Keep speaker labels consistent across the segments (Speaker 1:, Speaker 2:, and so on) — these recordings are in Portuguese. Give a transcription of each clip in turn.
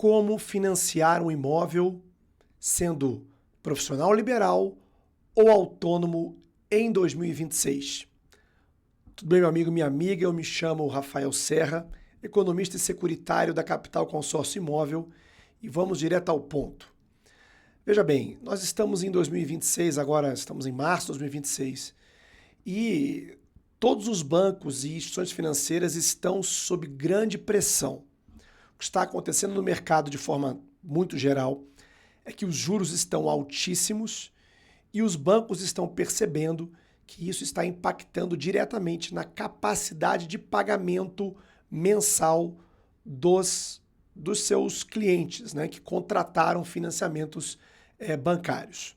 Speaker 1: como financiar um imóvel sendo profissional liberal ou autônomo em 2026. Tudo bem, meu amigo, minha amiga? Eu me chamo Rafael Serra, economista e securitário da Capital Consórcio Imóvel, e vamos direto ao ponto. Veja bem, nós estamos em 2026, agora estamos em março de 2026, e todos os bancos e instituições financeiras estão sob grande pressão. O que está acontecendo no mercado de forma muito geral é que os juros estão altíssimos e os bancos estão percebendo que isso está impactando diretamente na capacidade de pagamento mensal dos seus clientes, né, que contrataram financiamentos bancários.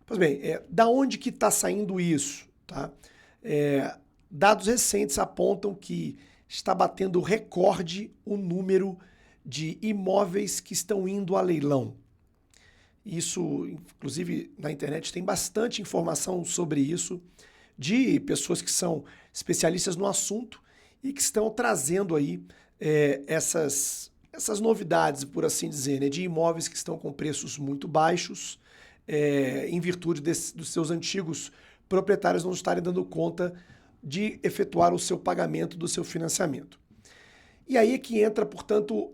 Speaker 1: Pois bem, da onde que está saindo isso? Tá? Dados recentes apontam que está batendo recorde o número de imóveis que estão indo a leilão. Isso, inclusive, na internet tem bastante informação sobre isso, de pessoas que são especialistas no assunto e que estão trazendo aí essas novidades, por assim dizer, né, de imóveis que estão com preços muito baixos, em virtude dos seus antigos proprietários não estarem dando conta de efetuar o seu pagamento do seu financiamento. E aí é que entra, portanto,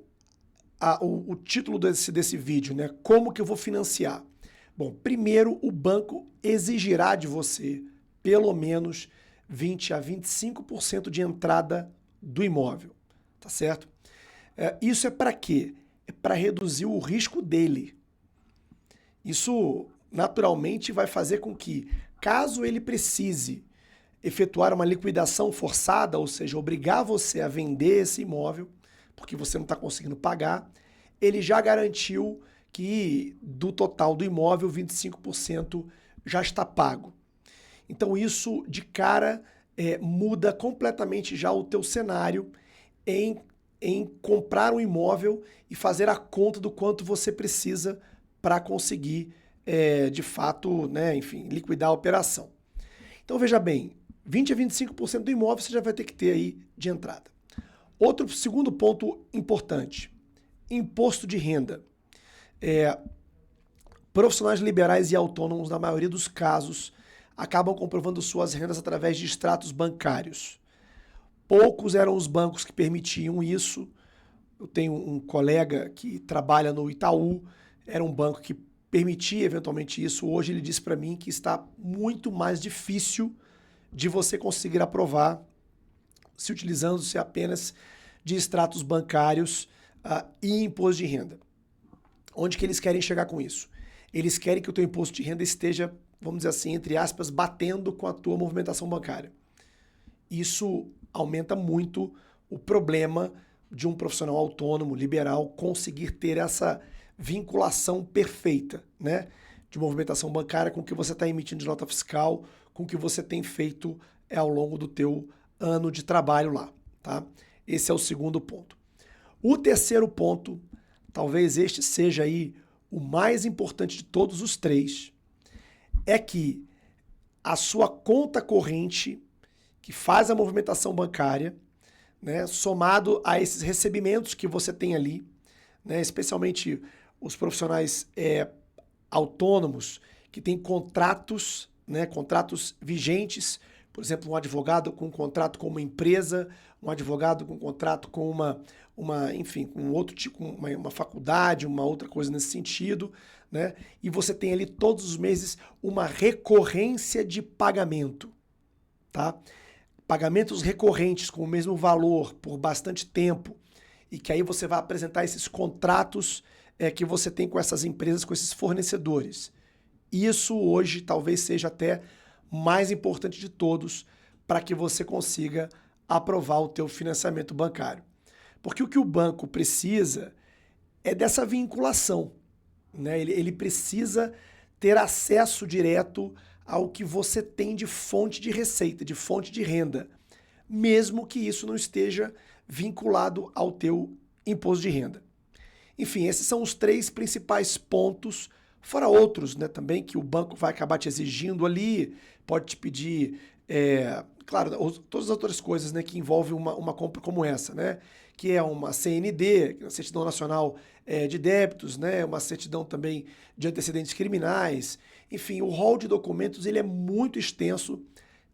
Speaker 1: o título desse vídeo, né? Como que eu vou financiar? Bom, primeiro o banco exigirá de você pelo menos 20 a 25% de entrada do imóvel, tá certo? Isso é para quê? É para reduzir o risco dele. Isso naturalmente vai fazer com que, caso ele precise efetuar uma liquidação forçada, ou seja, obrigar você a vender esse imóvel, porque você não está conseguindo pagar, ele já garantiu que do total do imóvel, 25% já está pago. Então isso, de cara, muda completamente já o teu cenário em comprar um imóvel e fazer a conta do quanto você precisa para conseguir, de fato, né, enfim, liquidar a operação. Então veja bem, 20 a 25% do imóvel você já vai ter que ter aí de entrada. Outro segundo ponto importante, imposto de renda. Profissionais liberais e autônomos, na maioria dos casos, acabam comprovando suas rendas através de extratos bancários. Poucos eram os bancos que permitiam isso. Eu tenho um colega que trabalha no Itaú, era um banco que permitia eventualmente isso. Hoje ele disse para mim que está muito mais difícil de você conseguir aprovar se utilizando-se apenas de extratos bancários e imposto de renda. Onde que eles querem chegar com isso? Eles querem que o teu imposto de renda esteja, vamos dizer assim, entre aspas, batendo com a tua movimentação bancária. Isso aumenta muito o problema de um profissional autônomo, liberal, conseguir ter essa vinculação perfeita, né, de movimentação bancária com o que você está emitindo de nota fiscal, com o que você tem feito ao longo do teu ano de trabalho lá, tá? Esse é o segundo ponto. O terceiro ponto, talvez este seja aí o mais importante de todos os três, é que a sua conta corrente, que faz a movimentação bancária, né, somado a esses recebimentos que você tem ali, né, especialmente os profissionais autônomos que têm contratos, né, contratos vigentes, por exemplo, um advogado com um contrato com uma empresa, um advogado com um contrato com enfim, com outro tipo, uma faculdade, uma outra coisa nesse sentido, né? E você tem ali todos os meses uma recorrência de pagamento, tá? Pagamentos recorrentes com o mesmo valor por bastante tempo, e que aí você vai apresentar esses contratos que você tem com essas empresas, com esses fornecedores. Isso hoje talvez seja até mais importante de todos para que você consiga aprovar o teu financiamento bancário. Porque o que o banco precisa é dessa vinculação, né? Ele precisa ter acesso direto ao que você tem de fonte de receita, de fonte de renda, mesmo que isso não esteja vinculado ao teu imposto de renda. Enfim, esses são os três principais pontos, fora outros, né, também que o banco vai acabar te exigindo ali, pode te pedir, claro, todas as outras coisas, né, que envolvem uma compra como essa, né, que é uma CND, uma Certidão Nacional de Débitos, né? Uma certidão também de antecedentes criminais. Enfim, o rol de documentos ele é muito extenso.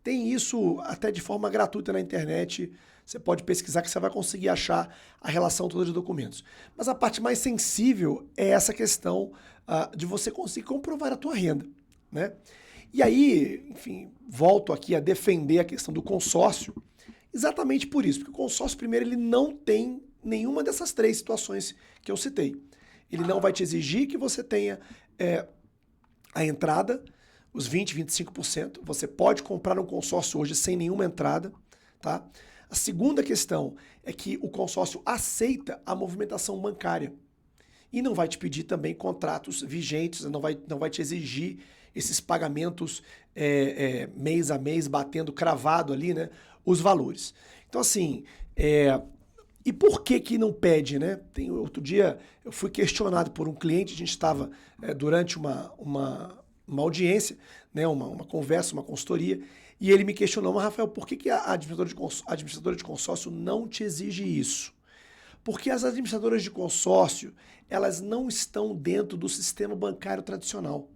Speaker 1: Tem isso até de forma gratuita na internet. Você pode pesquisar que você vai conseguir achar a relação toda de documentos. Mas a parte mais sensível é essa questão de você conseguir comprovar a tua renda, né? E aí, enfim, volto aqui a defender a questão do consórcio, exatamente por isso, porque o consórcio, primeiro, ele não tem nenhuma dessas três situações que eu citei. Ele não vai te exigir que você tenha a entrada, os 20%, 25%. Você pode comprar um consórcio hoje sem nenhuma entrada, tá? A segunda questão é que o consórcio aceita a movimentação bancária e não vai te pedir também contratos vigentes, não vai te exigir esses pagamentos mês a mês, batendo cravado ali, né, os valores. Então, assim, e por que não pede, né? Outro dia eu fui questionado por um cliente, a gente estava durante uma audiência, né, uma conversa, uma consultoria, e ele me questionou, mas Rafael, por que a administradora de consórcio não te exige isso? Porque as administradoras de consórcio, elas não estão dentro do sistema bancário tradicional.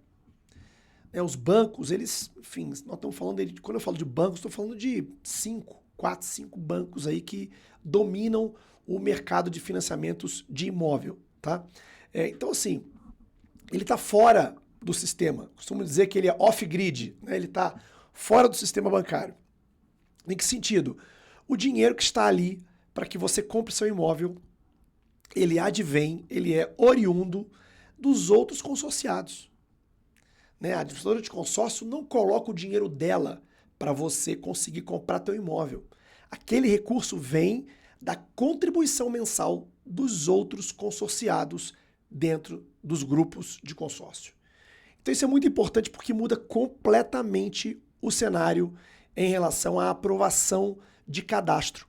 Speaker 1: Os bancos, eles, enfim, nós estamos falando, quando eu falo de bancos, estou falando de 4, 5 bancos aí que dominam o mercado de financiamentos de imóvel, tá? Então, assim, ele está fora do sistema. Costumo dizer que ele é off-grid, né? Ele está fora do sistema bancário. Em que sentido? O dinheiro que está ali para que você compre seu imóvel, ele advém, ele é oriundo dos outros consorciados. A administradora de consórcio não coloca o dinheiro dela para você conseguir comprar teu imóvel. Aquele recurso vem da contribuição mensal dos outros consorciados dentro dos grupos de consórcio. Então isso é muito importante porque muda completamente o cenário em relação à aprovação de cadastro.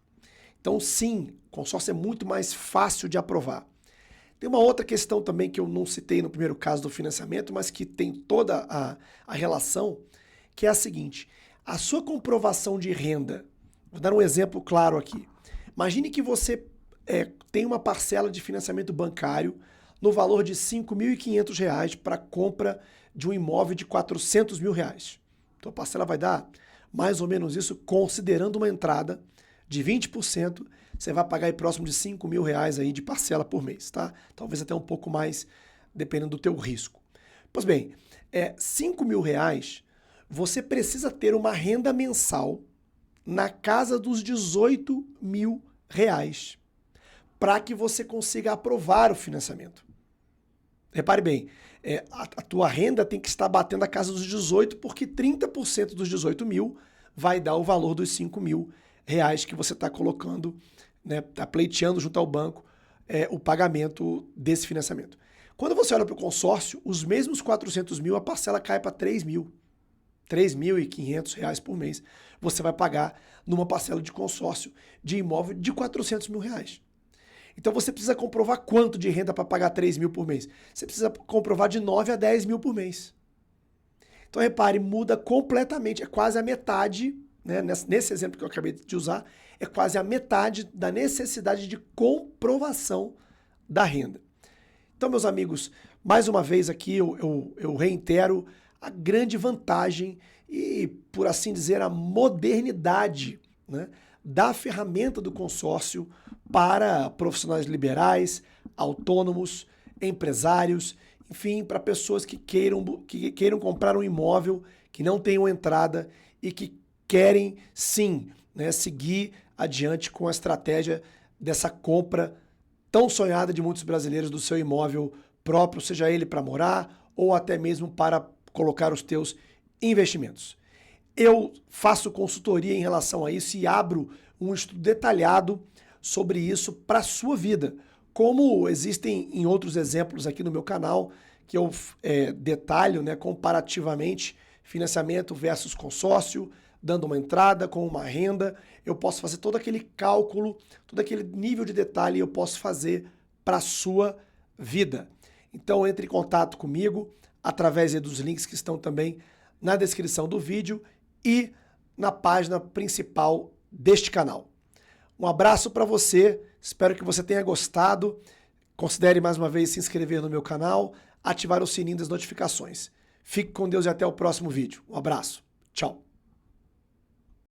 Speaker 1: Então sim, o consórcio é muito mais fácil de aprovar. Tem uma outra questão também que eu não citei no primeiro caso do financiamento, mas que tem toda a relação, que é a seguinte: a sua comprovação de renda, vou dar um exemplo claro aqui. Imagine que você tem uma parcela de financiamento bancário no valor de R$ 5.500 para compra de um imóvel de R$ 400 mil. Então a parcela vai dar mais ou menos isso, considerando uma entrada de 20%, você vai pagar aí próximo de R$ 5 mil aí de parcela por mês, tá? Talvez até um pouco mais, dependendo do teu risco. Pois bem, R$ 5 mil, você precisa ter uma renda mensal na casa dos R$ 18 mil para que você consiga aprovar o financiamento. Repare bem, a tua renda tem que estar batendo a casa dos 18, porque 30% dos 18 mil vai dar o valor dos 5 mil reais que você está colocando, né, está pleiteando junto ao banco o pagamento desse financiamento. Quando você olha para o consórcio, os mesmos 400 mil, a parcela cai para 3 mil. R$ 3.500 por mês você vai pagar numa parcela de consórcio de imóvel de R$ 400 mil. Então você precisa comprovar quanto de renda para pagar 3 mil por mês. Você precisa comprovar de 9 a 10 mil por mês. Então repare, muda completamente, é quase a metade, né, nesse exemplo que eu acabei de usar, é quase a metade da necessidade de comprovação da renda. Então, meus amigos, mais uma vez aqui eu reitero a grande vantagem e, por assim dizer, a modernidade, né, da ferramenta do consórcio para profissionais liberais, autônomos, empresários, enfim, para pessoas que queiram comprar um imóvel, que não tenham entrada e que querem, sim, né, seguir adiante com a estratégia dessa compra tão sonhada de muitos brasileiros do seu imóvel próprio, seja ele para morar ou até mesmo para colocar os teus investimentos. Eu faço consultoria em relação a isso e abro um estudo detalhado sobre isso para a sua vida, como existem em outros exemplos aqui no meu canal, que eu detalho, né, comparativamente financiamento versus consórcio, dando uma entrada com uma renda, eu posso fazer todo aquele cálculo, todo aquele nível de detalhe eu posso fazer para a sua vida. Então entre em contato comigo através dos links que estão também na descrição do vídeo e na página principal deste canal. Um abraço para você, espero que você tenha gostado. Considere mais uma vez se inscrever no meu canal, ativar o sininho das notificações. Fique com Deus e até o próximo vídeo. Um abraço. Tchau.